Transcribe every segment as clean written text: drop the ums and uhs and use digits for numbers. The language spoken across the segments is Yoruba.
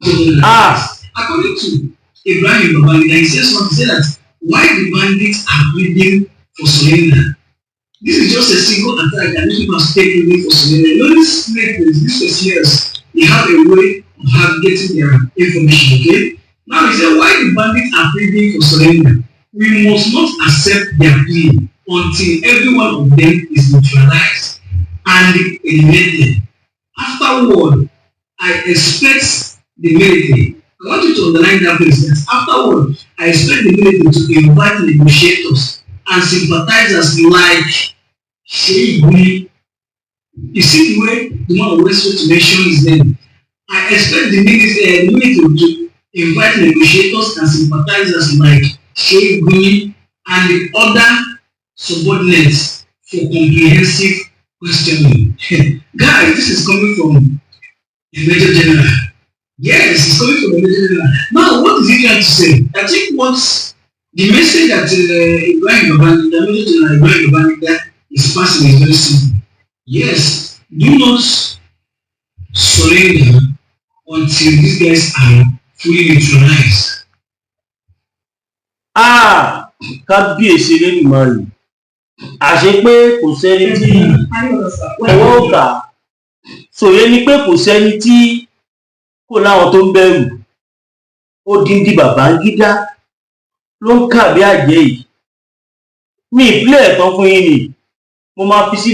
According to Ibrahim Babagida, he says something, he said that why the bandits are pleading for surrender. This is just a single attack and people are taking away for surrender. You know, this network, this was years, they have a way of getting their information, okay? Now he said, why the bandits are pleading for surrender? We must not accept their plea until every one of them is neutralized and eliminated. Afterward, I expect the military. I want you to underline that place. Afterward, I expect the military to invite negotiators and sympathizers like Sheikh. You see the way the man always wants to mention his name. I expect the military to invite negotiators and sympathizers like Sheikh and the other subordinates for comprehensive questioning. Guys, this is coming from a major general. Yes, it's coming from a major general. Now, what is he trying to say? I think what's the message that Ibrahim Babagida, Major General Ibrahim Babagida is passing is very simple. Yes, do not surrender until these guys are fully neutralized. Kábíyèsí lẹ́nìmọ́rì àṣé pé kò sẹ́ni tí ọwọ́ kà sòye ni pé kò sẹ́ni tí kò láwọn tó ń bẹ̀rù. Odindi Babagida ló ń kà bí àjẹ́ yìí. Mi ìpínlẹ̀ ẹ̀tàn fún yín ni mo máa fi sí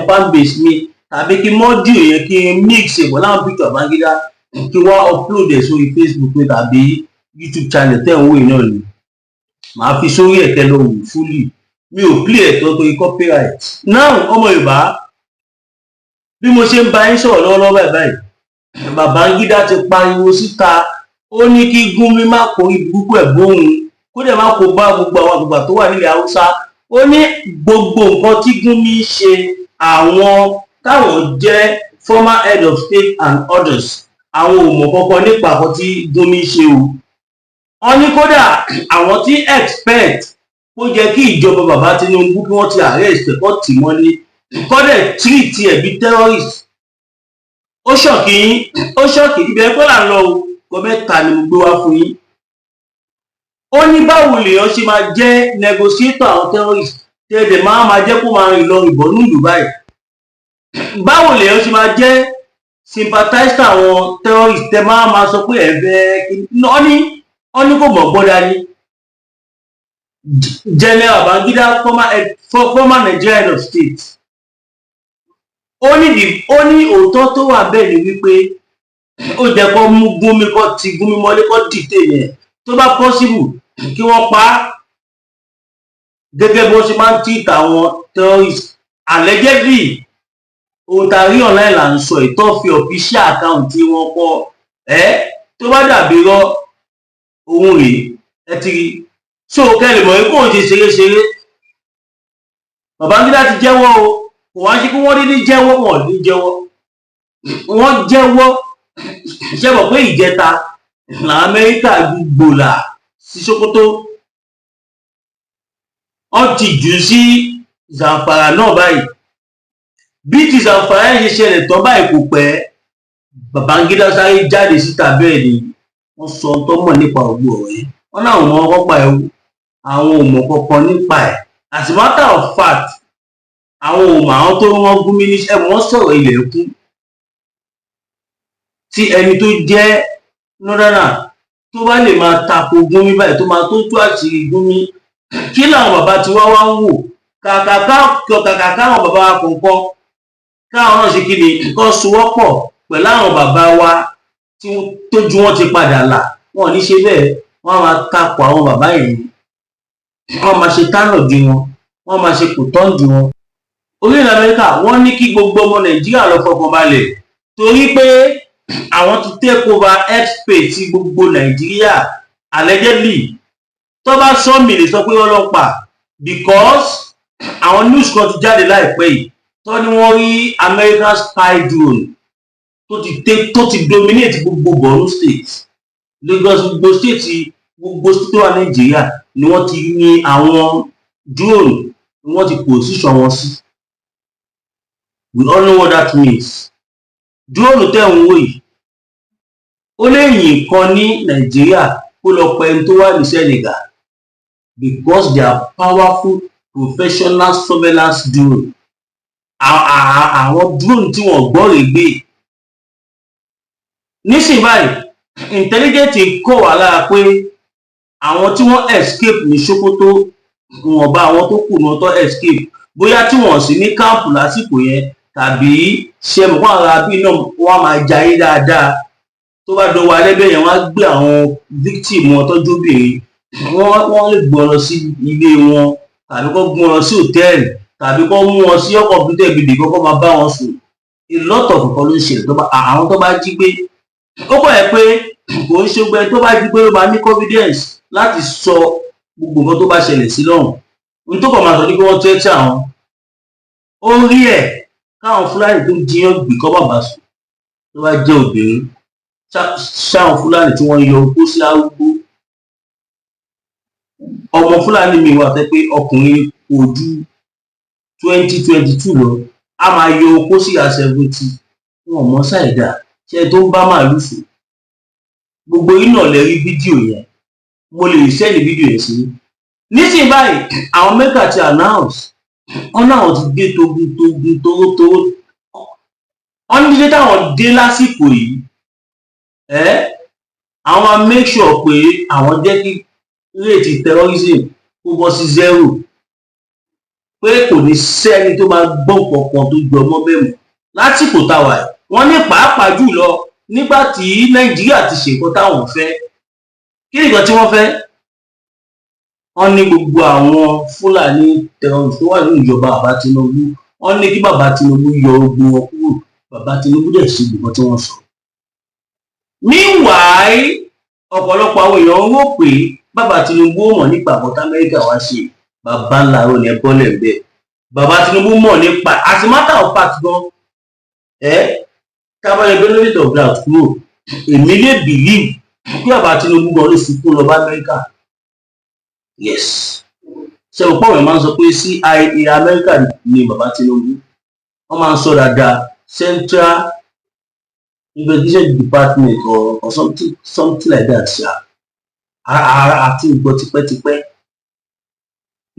fanbase mi tàbí kí mọ́díò yẹn kí n mix ẹ̀pọ̀ láwọn picture Babagida kí wọ́n upload ẹ̀ sórí Facebook mi tàbí YouTube channel tẹ̀ ń wò yìí náà ni. Màá fi sórí ẹ̀kẹ́ lọ wò fúlì. Mi ò play ẹ̀tọ́ torí copyright. Now ọmọ Yorùbá bí mo ṣe ń bá yín sọ̀rọ̀ lọ́wọ́lọ́wọ́ báyìí Babagida ti pariwo síta ó ní kí Gumi má kó ibùkún ẹ̀ bóun kó dẹ̀ má kó bá gbogbo àwọn àgbàgbà tó wà nílẹ̀ Haúsá. Ó ní gbogbo nǹkan tí Gumi ṣe àwọn táwọn jẹ́ former head of state and others àwọn ò mọ̀ kankan nípa àkọ́ tí Gumi ṣe o. Wọ́n ní kódà àwọn tí expect ó jẹ́ kí ìjọba bàbá Tinubu kí wọ́n ti arrest kọ́ tì mọ́lé kọ́dẹ̀ treat ẹ̀ bí terrorist. Ó ṣọ̀kì ibẹ̀ kọ́ là ń lọ o kọ́ mẹ́ta ni mo gbé wá fún yín. Ó ní báwo lèèyàn ṣe máa jẹ́ negotiator àwọn terrorist tẹ́lẹ̀ máa jẹ́ kó máa rìn lọ ìbọn nílùú báyìí. Báwo lèèyàn ṣe máa jẹ́ sympathizer àwọn terrorist tẹ́ máa sọ pé ẹ̀fẹ́ wọ́n ní kò mọ̀ gbọ́dá ní. General Babagida former Nigerian head of state. Ó ní òótọ́ tó wà bẹ́ẹ̀ ni wípé ó jẹ́ kó mú Gumi kó ti Gumi mọ́lé kó dìde yẹn tó bá possible kí wọ́n pa á gẹ́gẹ́ bó ṣe máa ń treat àwọn terrorist. Allegedly ohun tá a rí online là ń sọ ìtọ́ fi official account tí wọ́n kọ́ tó bá dàbí rọ ohun rèé ẹ ti rí. So kẹ́lẹ̀ mọ̀ ikú òun ti ṣeré. Babagida ti jẹ́wọ́ o kò wá ṣe kí wọ́n rí ní jẹ́wọ́ wọn ní jẹ́wọ́ wọ́n jẹ́wọ́. Ṣé mọ̀ pé ìjẹta là Amẹ́ríkà gbòòlà sí Sókótó wọ́n ti jù sí Zamfara náà báyìí. Bí ti Zamfara yẹn ṣe ṣẹlẹ̀ tán báyìí kò pẹ́ Babagida sáré jáde síta bẹ́ẹ̀ ni wọ́n sọ tó mọ̀ nípa ògbó ọ̀rọ̀ yìí. Wọ́n láwọn ọmọ ọkọ̀ pa ẹ̀wù àwọn ò mọ̀ kankan nípa ẹ̀. As a matter of fact àwọn ò mọ̀ àwọn tó wọ́n Gumi ní wọ́n sọ̀rọ̀ ilẹ̀ kú tí ẹni tó jẹ́ nọ́dánà tó bá lè máa tako Gumi báyìí tó máa tó àṣírí Gumi kí làwọn bàbá tí wá ń wò kàkà káwọn bàbá wa kọ̀ọ̀kan káwọn náà ṣe kí ni nǹkan sowọ́pọ̀ pẹ̀lú àwọn bàbá wa tí tójú wọn ti padà là wọn ní ṣe bẹ́ẹ̀ wọ́n máa tako àwọn bàbá yìí wọ́n máa ṣe tánà di wọn wọ́n máa ṣe kò tán di wọn. Orílẹ̀ Amẹ́ríkà wọ́n ní kí gbogbo ọmọ Nàìjíríà lọ fọkàn balẹ̀ torí pé àwọn ti take over airspace ti gbogbo Nàìjíríà allegedly tó bá sọ mi lè sọ pé wọ́n lọ pa because àwọn news kan ti jáde láìpẹ́ yìí tó ní wọ́n rí American spy drone tó ti dominate gbogbo Borno state Lagos gbogbo state tó wà Nàìjíríà ni wọ́n ti ní àwọn drone ni wọ́n ti position wọn sí. We all know what that means. Drone tẹ̀ ń wò yìí ó lè yìn kan ní Nàìjíríà kó lọ pa ẹni tó wà ní Senegal because they are powerful professional surveillance drone. Àwọn drone tí wọ́n gbọ́ rè gbé nísìnyí báyìí intelligence kọ̀ wá lára pé àwọn tí wọ́n escape ní Sokoto wọn bá àwọn tó kù náà tó escape bóyá tí wọ́n sì ní káàpù lásìkò yẹn tàbí ṣe mọ̀ fún ara bí náà wọ́n máa jayé dáadáa tó bá dọwọ́ alẹ́bẹ̀ yẹn wọ́n á gbé àwọn victim wọn tọ́jú obìnrin wọ́n lè gbọ́n lọ sí ilé wọn tàbí kó gbọ́n lọ sí hòtẹ́ẹ̀lì tàbí kó mú wọn sí ọkọ̀ pété gidi kó máa bá wọn sùn ìlọ́tọ̀ kọ̀ọ̀kan ló ń ṣẹlẹ̀ àwọn tó bá jí gbé ó kọ̀ ẹ́ pé kò ń ṣe gbẹ tó bá jí gbé ló máa ní confidence láti sọ gbogbo nǹkan tó bá ṣẹlẹ̀ sí lọ́hùn ohun tó kọ̀ máa sọ ní kí wọ́n tẹ́tí àwọn ó rí ẹ̀ káwọn Fúlàní tó jiyàn gbé kọ́ bàbá sùn tó bá jẹ́ obìnrin ṣáwọn Fúlàní tí wọ́n yọ okó sí arúgbó ọmọ Fúlàní mi wà tẹ́ pé ọkùnrin kò ju 2022 lọ a máa yọ okó sí àṣẹbùtì wọn mọ ṣàìdá ṣe tó ń bá màálù sùn gbogbo iná lè rí fídíò yẹn mo lè sẹ́ẹ̀lì fídíò yẹn sí nísìnyí báyìí àwọn mẹ́kà ti announce wọn náà ti dé togun torótoró wọn ní dídé táwọn dé lásìkò yìí àwọn máa make sure pé àwọn jẹ́ kí rate terrorism kó bọ́ sí 0 pé kò ní sẹ́ni tó máa gbọ́ kankan tó jọ mọ́ bẹ́ẹ̀ mọ́ lásìkò táwa ẹ̀ wọ́n ní pàápàá jùlọ nígbà tí Nàìjíríà ti ṣèkọ́ táwọn fẹ́ kí nìkan tí wọ́n fẹ́ wọ́n ní gbogbo àwọn Fúlàní terrorist tó wà ní ìjọba bàbá Tinubu wọ́n ní kí bàbá Tinubu yọ ogun wọn kúrò bàbá Tinubu dẹ̀ ṣe gbogbo tí wọ́n sọ. Meanwhile ọ̀pọ̀lọpọ̀ àwọn èèyàn ń rò pé bàbá Tinubu mọ̀ nípa àbọ̀tá Amẹ́ríkà wá ṣe bàbá ńlá rò ní ẹ̀bọ́lẹ̀ bẹ́ẹ̀ bàbá Tinubu mọ̀ nípa as a matter of fact gan kábàlẹ̀ benefit of doubt kúrò èmi lè believe pé bàbá Tinubu gan ló sunkún lọ bá Amẹ́ríkà yes ṣe òpó àwọn máa ń sọ pé CIA Amẹ́ríkà ni bàbá Tinubu wọ́n máa ń sọ dáadáa Central Investigation Department or something like that ṣá àti ìgbọ́ tipẹ́tipẹ́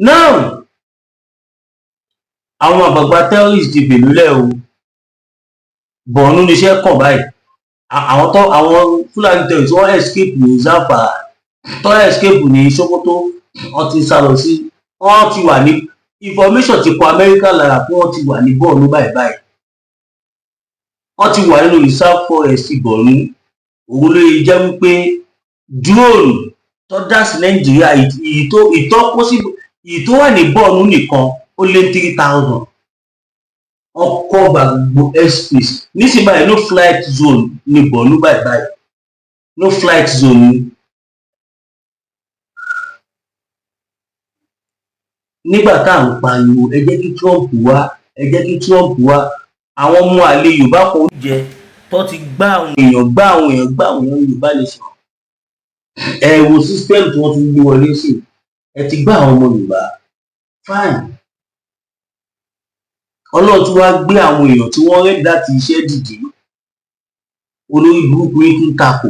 now àwọn àgbààgbà terrorist ti bèlú lẹ́ o Borno níṣẹ́ kàn báyìí àwọn Fúlàní terrorist wọ́n escape ní Zamfara tó escape ní Sokoto wọ́n ti sá lọ sí wọ́n ti wà ní information ti kọ Amẹ́ríkà lára pé wọ́n ti wà ní Borno báyìí wọ́n ti wà nínú reserve forest Borno òun ló jẹ́ wípé drone tó dá sí Nàìjíríà ìyí tó wà ní Borno nìkan ó lé 3,000 ọkọ̀ gbàgbó airspace nísìnyí báyìí no flight zone ní Borno báyìí no flight zone ni. Nígbà tá à ń pariwo ẹ jẹ́ kí Trump wá àwọn ọmọ àlè Yorùbá kan oúnjẹ tó ti gbá àwọn èèyàn Yorùbá lè sọ ẹ wo system tí wọ́n ti gbé wọlé sí ẹ ti gbá àwọn ọmọ Yorùbá fine Ọlọ́run tí wàá gbé àwọn èèyàn tí wọ́n rẹ́dí láti iṣẹ́ dìde olórí burúkú yìí tún takò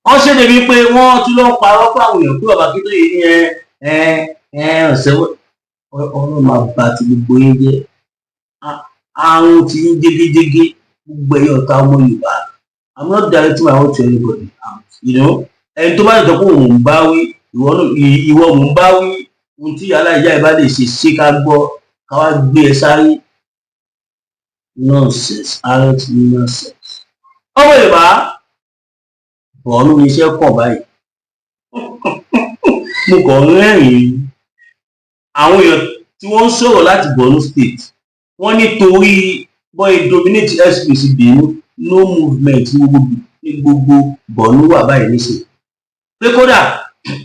wọ́n ṣe débi pé wọ́n tún lọ parọ́ fún àwọn èèyàn pé bàbá kí tó yẹ ní ọ̀sẹ̀ Ọlọ́run máa bá ti gbogbo yín jẹ́ àrùn tí ń jégéjégé gbogbo ẹ̀yọ̀ ọ̀tá ọmọ Yorùbá I'm not directing my own to anybody ẹni tó bá lè sọ pé òun ń bá wí ìwọ mò ń bá wí ohun tí aláìyá ẹ bá lè ṣe ká gbọ́ ká wá gbé ẹ sáré nonsense arrant nonsense ọmọ Yorùbá Borno iṣẹ́ kàn báyìí mo kàn ń rẹ́rìn-ín àwọn èèyàn tí wọ́n ń sọ̀rọ̀ láti Borno state wọ́n nítorí boy dominate airspace Benin no movement ní gbogbo Borno wà báyìí níṣẹ́ pé kódà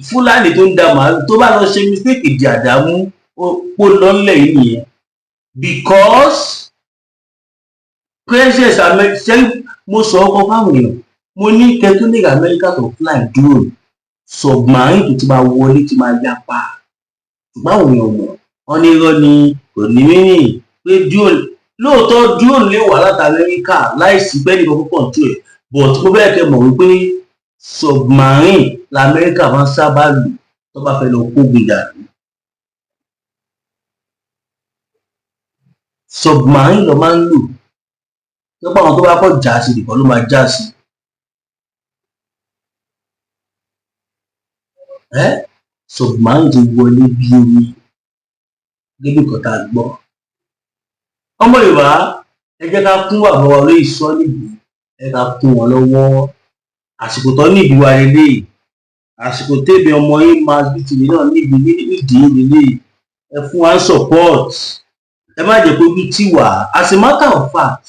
Fúlàní tó ń da màálù tó bá lọ ṣe mistake ìdí àdámú ó lọ́lẹ̀ yìí nìyẹn because president America mo sọ ọkọ fáwọn èèyàn mo ní catholic America to fly drone submarine tó ti máa wọlé ti máa yapa ṣùgbọ́n àwọn èèyàn mọ̀ wọ́n ní irọ́ ni kò ní mírìn pé drone lóòótọ́ drone lè wà láti Amẹ́ríkà láìsí bẹ́ẹ̀ni kan púpọ̀ tó ẹ̀ but mo fẹ́ kẹ́ mọ̀ wípé submarine l'Amẹ́ríkà máa ń sábà lò tó bá fẹ́ lọ kógun jà. Submarine ló máa ń lò tó bá àwọn tó bá kọ́ jà sí nìkan ló máa já sí. Submarine ti wọlé bí omi gẹ́gẹ́ bí nǹkan tá a gbọ́. Ọmọ Yorùbá ẹ jẹ́ ká kún bàbá wa lórí ìsọ́ níbi ẹ ká kún wọn lọ́wọ́. Àsìkò tó níbi wa lélẹ́yìí, àsìkò tèmi ọmọ yín máa bí tèmi náà níbi nídìí lélẹ́yìí, ẹ fún wa support, ẹ má jẹ́ kó bí tì wá. As a matter of fact,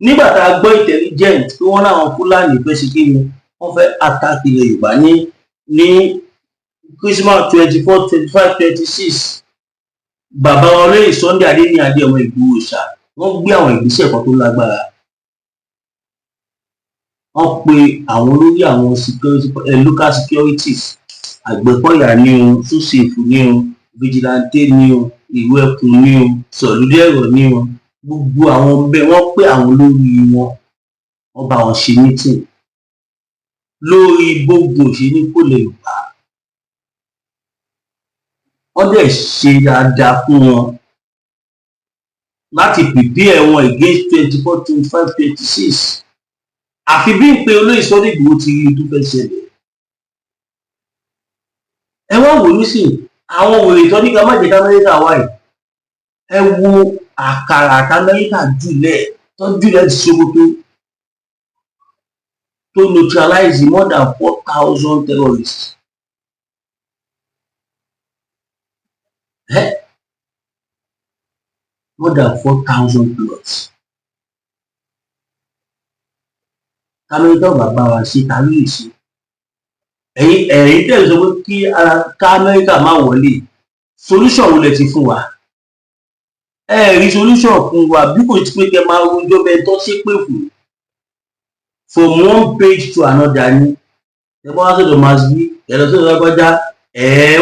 nígbà tá a gbọ́ intelligent pé wọ́n láwọn Fúlàní fẹ́ ṣe kí ni wọ́n fẹ́ attack ilẹ̀ Yorùbá ní Christmas 24, 25, 26, bàbá wa olóyè Sunday Adéníadé ọmọ Ìgbòho ṣá wọ́n gbé àwọn ìgbésẹ̀ kan tó lágbára. Wọ́n pe àwọn olórí àwọn local securities, Àgbẹ̀kọ̀yà ní o, Sósèfù ní o, Vigilante ní o, Ìwé Ẹkùn ní o, Sọ̀lúdẹ̀rọ̀ ní o, gbogbo àwọn bẹ́ẹ̀ wọ́n pé àwọn olórí wọ́n bá wọn ṣe meeting lórí gbogbo òṣèlú kò lè gbà. Wọ́n dẹ̀ ṣe dáadáa fún wọn láti prepare wọn against 24, 25, 26. Àfi bí n pé olóyè Sunday Igboho ti rí tó fẹ́ ṣẹlẹ̀. Ẹ wá wò ní sìn àwọn wèrè tó ní ká má jẹ́ ká Amẹ́ríkà wáyé. Ẹ wo àkàrà àtàmẹ́ríkà jùlẹ̀ tó jùlẹ̀ ti Sokoto to neutralize more than 4,000 terrorists. More than 4,000 plots. Amẹ́ríkà bàbá wa ṣe tàbí ìṣe. Ẹ̀yin tẹ̀lé sọ pé kí Amẹ́ríkà má wọlé. Solution wo lẹ ti fún wa? Rí solution fún wa bí kò ti pé kẹ́ máa rojọ́ bẹ́ẹ̀ tó ṣe pé fún. From one page to another ni. Ẹ bá wá sọ̀dọ̀ máa bí ẹ̀rọ sọ̀dọ̀ lágbájá.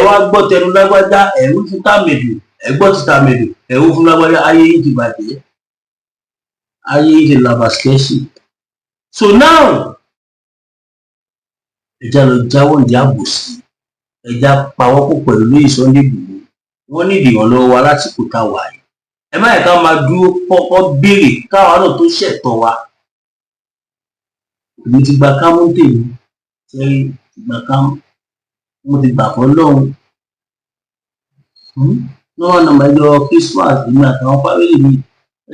Wá gbọ́ tẹnu lágbájá, ẹ̀rú fún tàmẹ̀dù, ẹ̀gbọ́ ti tàmẹ̀dù, ẹ̀rú fún lágbájá, ayé yìí ti bàjẹ́. Ayé yìí ti làbàṣkẹ́ṣì. So now, ẹja lọ jáwọ́ ìdí àbòsí, ẹja pawọ́pọ̀ pẹ̀lú ní Sunday Igboho. Wọ́n ní ìrànlọ́wọ́ wa láti kó tá wà yìí. Ẹ má yẹ ká máa dúró kọ́kọ́ béèrè káwa náà tó ṣẹ̀tọ́ wa. Èmi ti gba kámú tèmi, ṣẹ́rí ti gba kámú, mo ti gbà fọ́ lọ́hùn. Náà nà máa yọ Christmas èmi àtàwọn fámìlì mi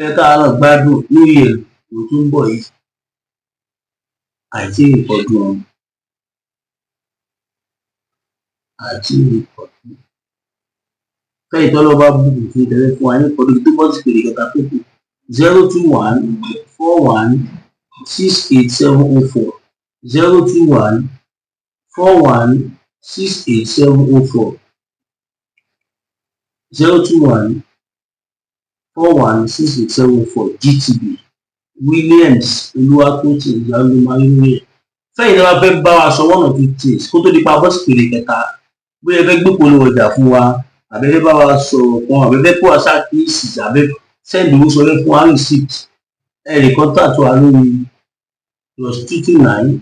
ẹ ká náà gbádùn New Year tó tún bọ̀ yìí. Àìtí ìpọ̀jù ọ̀hún. Àti ìpọ̀jù. Kẹ́yìn tó lọ bá bùkún fún ìtẹ́lẹ̀ fún wa ní ìpọ̀jù tó bọ́ sí pèrè kẹta tó kù 021 41 68704 021 41 68704 021 41 68704 GTB Williams Olúwatótì Ìyálómáyé. Fẹ́yìn tí wọ́n fẹ́ bá wa sọ one or two things kó tó di pa bọ́sì pèrè kẹta bóyá fẹ́ gbé polówó ọjà fún wa àbẹ́fẹ́ bá wa sọ̀rọ̀ kan àbẹ́fẹ́ kó wa ṣàkíyèsí àbẹ́ sẹ́ndì owó sọlẹ́ fún wa receipt ẹ̀rì contact wa lórí +229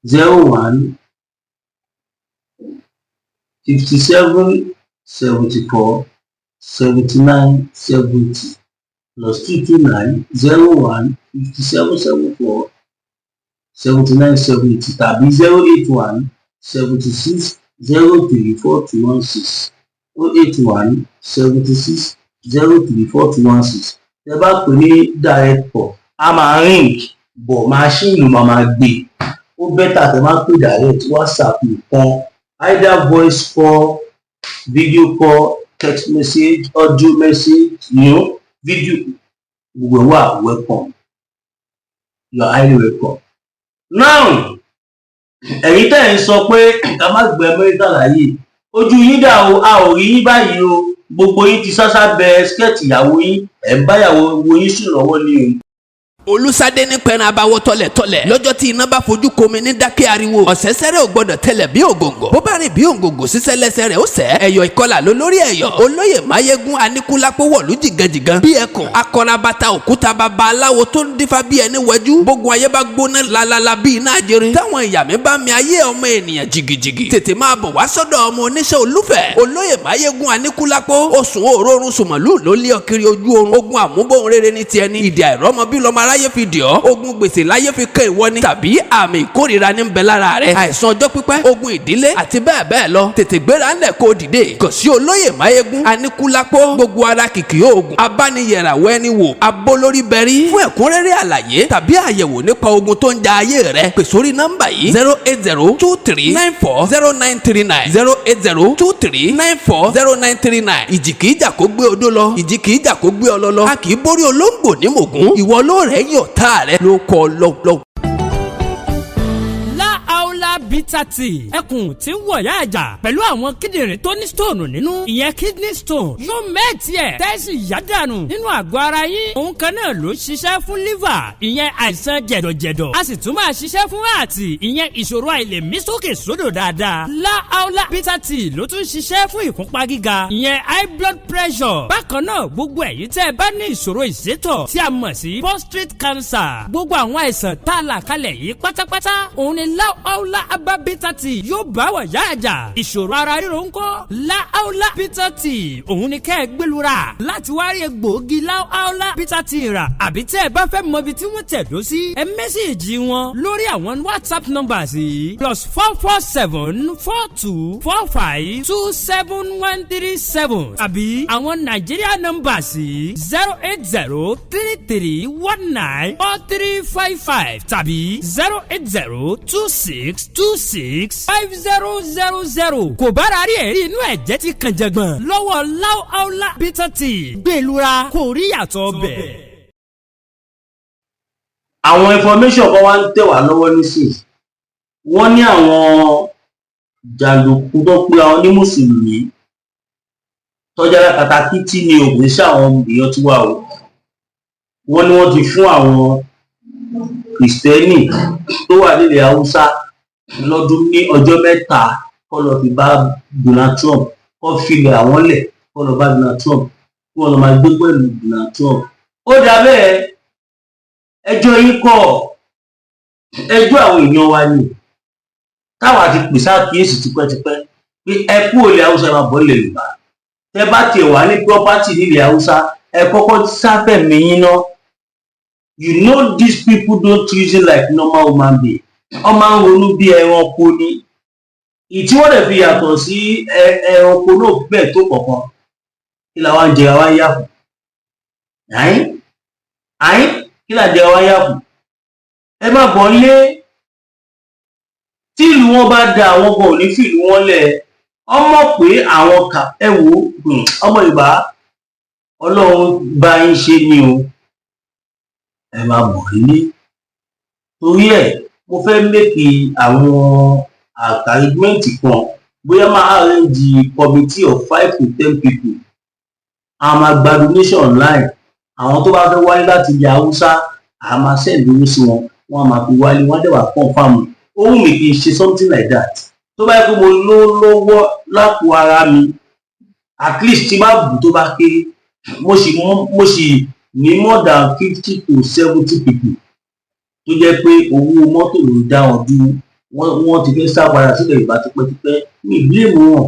01 57 74 79 70 +229 01 57 74 79 70 tàbí 081 76 03 4216 081 76 03 4216. Ẹ bá pè ní direct call a máa ring bọ̀ máṣíìnì máa gbé. Ó bẹ́tà tẹ́ máa pè direct WhatsApp nìkan either voice call, video call, text message, audio message, video gbogbo wa welcome. You are highly welcome. Now ẹ̀yin tẹ́ ń sọ pé ká má gbé Amẹ́ríkà láyè ojú yín dà o a ò rí yín báyìí o gbogbo yín ti sáṣá bẹ skẹ́ẹ̀tì ìyàwó yín ẹ̀ ń báyàwó yín sùn lọ́wọ́ ní o. Olúsadé ní pẹran abawọ tọ̀lẹ̀tọ̀lẹ̀ lọ́jọ́ tí iná bá fojú komi ní dákẹ́ ariwo ọ̀sẹ̀sẹ̀rẹ̀ ò gbọ́dọ̀ tẹlẹ̀ bí ògòǹgò bó bá rìn bí ògòǹgò sísẹ́ lẹ́sẹ̀ rẹ̀ ó sẹ́ ẹ̀yọ̀ ìkọlà ló lórí ẹ̀yọ̀ olóyè máyégún aníkúlápó wọ̀lú jìgànjìgàn bí ẹkùn akọrabata òkúta baba aláwo tó ń dífá bí ẹni wẹjú gbógun ayé bá gbóná lalala bí iná ajere táwọn ìyàmí bá mi ayé ọmọ ènìyàn jìgìjìgì tètè máa bọ̀ wá sọ́dọ̀ ọmọ oníṣẹ́ olúfẹ̀ olóyè máyégún aníkúlápó osùn òórùn sùmọ̀lú ló lé ọkiri ojú oorun ogun àmúbọ̀n rere ní tiẹ̀ ní ìdí àìrọ́mọ bí lọ́mọ aráyé fi dì ọ́ ogun gbèsè láyé fi kẹ́ ìwọ ni tàbí àmì ìkórìíra ní bẹ lára rẹ àìsàn ọjọ́ pípẹ́ ogun ìdílé àti bẹ́ẹ̀ bẹ́ẹ̀ lọ tètè gbéra ńlẹ̀ kó dìde kàn sí olóyè máyégún aníkúlápó gbogbo ara kìkì oògùn abániyẹ̀ràwọ̀ ẹni wò abólórí bẹ̀rí fún ẹ̀kúnrẹ́rẹ́ àlàyé tàbí àyẹ̀wò nípa ogun tó ń ja ayé rẹ pè sórí nọ́mbà yìí 08023940939 08023940939 ìjì kìí jà kó gbé odó lọ ìjì kìí jà kó gbé ọlọ lọ a kìí borí olóńgbò ní mògún ìwọ ló rẹ̀ yọ̀ tá rẹ ló kọ lọ́wọ́. bitter tea ẹkùn tí ń wọ̀yá àjà pẹ̀lú àwọn kíndìnrín tó ní stone nínú ìyẹn kidney stone yóò mẹ́ẹ̀tì ẹ̀ tẹ́sí yádànù nínú àgọ́ ara yín òun kan náà ló ṣiṣẹ́ fún liver ìyẹn àìsàn jẹ̀dọ̀jẹ̀dọ̀ a sì tún máa ṣiṣẹ́ fún ààtì ìyẹn ìṣòro àìlèmí sókè sódò dáadáa láàólà bitter tea ló tún ṣiṣẹ́ fún ìfúnpá gíga ìyẹn high blood pressure bákan náà gbogbo ẹ̀yin tẹ́ ẹ bá ní ìṣòro ìsétọ̀ tí a mọ̀ sí prostate cancer gbogbo àwọn àìsàn tá a là kalẹ̀ yìí pátápátá òun ni láàólà abá bitter tea yóò bá wà yá àjà ìṣòro ara ríro ńkọ́ láàólà bitter tea òun ni kẹ́ ẹ gbẹlura láti wá rí egbòogi láàólà bitter tea rà àbí tẹ́ ẹ bá fẹ́ mọ ibi tí wọ́n tẹ̀dó sí ẹ mẹ́sàgì wọn lórí àwọn whatsapp numbers yìí +447-4245-27137 àbí àwọn Nigeria numbers yìí 08033194355 tàbí 08026265000 kò bára rí ẹ̀rí inú ẹ̀jẹ̀ ti kàn jẹ̀gbọ̀n lọ́wọ́ láàólà bitter tea gbẹlura kò rí yàtọ̀ bẹ̀. àwọn information kan wá ń tẹ̀ wá lọ́wọ́ nísìnyí wọ́n ní àwọn jàǹdùkú tó pé àwọn ní mùsùlùmí tọ́jà kàtàkì tí ní ògùn sí àwọn èèyàn tí wà ó wọ́n ní wọ́n ti fún àwọn kìrìsìtẹ́nì tó wà nílẹ̀ haúsá lọ́dún ní ọjọ́ mẹ́ta kọ́ lọ fi bá Donald Trump kọ́ filẹ̀ àwọn lẹ̀ kọ́ lọ bá Donald Trump kí wọ́n lọ máa gbé pẹ̀lú Donald Trump. ó dà bẹ́ẹ̀ ẹjọ́ yín kọ́ ẹjọ́ àwọn èèyàn wa ni táwa ti pèsè àkíyèsí tipẹ́tipẹ́ pé ẹ kú ilẹ̀ haúsá ẹ máa bọ́ ilẹ̀ Yorùbá tẹ bá tiẹ̀ wà ní property nílẹ̀ haúsá ẹ kọ́kọ́ sáfẹ̀mí yín ná. You know these people don't reason like normal human being. Wọ́n máa ń ronú bí ẹranko ni. Ìtí wọ́n dẹ̀ fi yàtọ̀ sí ẹranko náà bẹ́ẹ̀ tó kọ̀ọ̀kan. Kí la wá ń jẹ àwa yà fún? Kí la jẹ àwa yà fún? Ẹ má bọ̀ lé. Tí ìlú wọn bá da àwọn kan ò ní fi ìlú wọn lẹ̀. Ọmọ pé àwọn ẹ wò ọmọ Yorùbá Ọlọ́run bá yín ṣe ni o. Ẹ máa bọ̀ nílé torí ẹ̀ mo fẹ́ mẹ́kì àwọn àkàrígbẹ́ǹtì kan bóyá máa arrange committee of 5 to 10 people a máa gba donation online àwọn tó bá fẹ́ wáyé láti ilẹ̀ haúsá a máa send owó sí wọn wọ́n á máa fi wálé wọ́n á dẹ̀ wá confirm ohun mi kì í ṣe something like that tó bá yẹ kó mo lówó lápò ara mi at least tí bá bù tó bá kéré mo sì ní more than 50 to 70 people tó jẹ́ pé owó mọ́tò ló dá wọn dúró wọ́n ti fẹ́ sá padà sílẹ̀ Yorùbá tipẹ́tipẹ́ ní ìbílẹ̀ wọn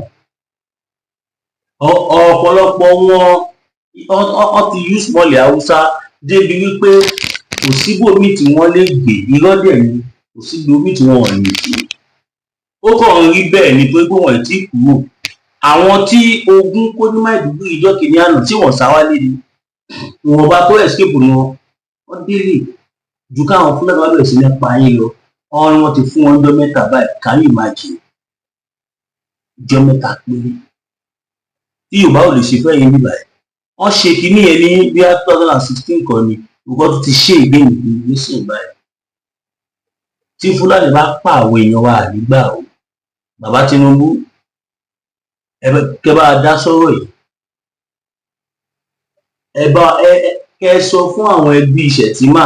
ọ̀pọ̀lọpọ̀ wọn ti use mọ́lẹ̀ haúsá débi wípé kò síbòmí tí wọ́n lè gbé ìrọ́dẹ̀ ni kò síbòmí tí wọ́n lè gbé ó kàn ń rí bẹ́ẹ̀ ni pé wọ́n ti kúrò àwọn tí ogun kó ní Maiduguri ìjọ kìíní àná tí wọ́n sá wálé ni wọn bá tó escape ni wọn délé ju káwọn fúlẹ̀ bá bẹ̀rẹ̀ sí ní pa yín lọ wọn ti fún wọn ọjọ́ mẹ́ta báyìí can you imagine ọjọ́ mẹ́ta péré tí Yorùbá ò lè ṣe fẹ́ yín bíbá ẹ̀ wọ́n ṣe kínní yẹn ní bí 2016 kan ni nǹkan tó ti ṣe ìgbéyìn nísìnyí báyìí tí Fúlàní bá pa àwọn èèyàn wa àdígbà o bàbá Tinubu ẹ bá dá sọ́rọ̀ yìí kẹ́ sọ fún àwọn ẹbí Ṣẹ̀tìmà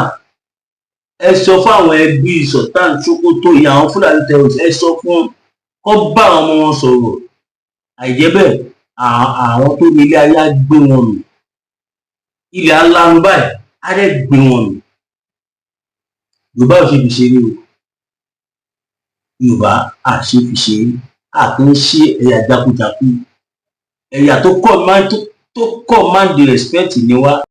ẹ sọ fún àwọn ẹbí Sultan Sokoto yìí àwọn Fúlàní terrorist ẹ sọ fún kó bá àwọn ọmọ wọn sọ̀rọ̀ àìjẹ́ bẹ́ẹ̀ àwọn tó ní ilé ayé á gbé wọn nù ilẹ̀ alánú báyìí á dẹ̀ gbé wọn nù. Yorùbá ò ṣe fi ṣeré o, Yorùbá à ṣe fi ṣeré, à kì í ṣe ẹ̀yà jakujaku, ẹ̀yà tó command the respect ni wá.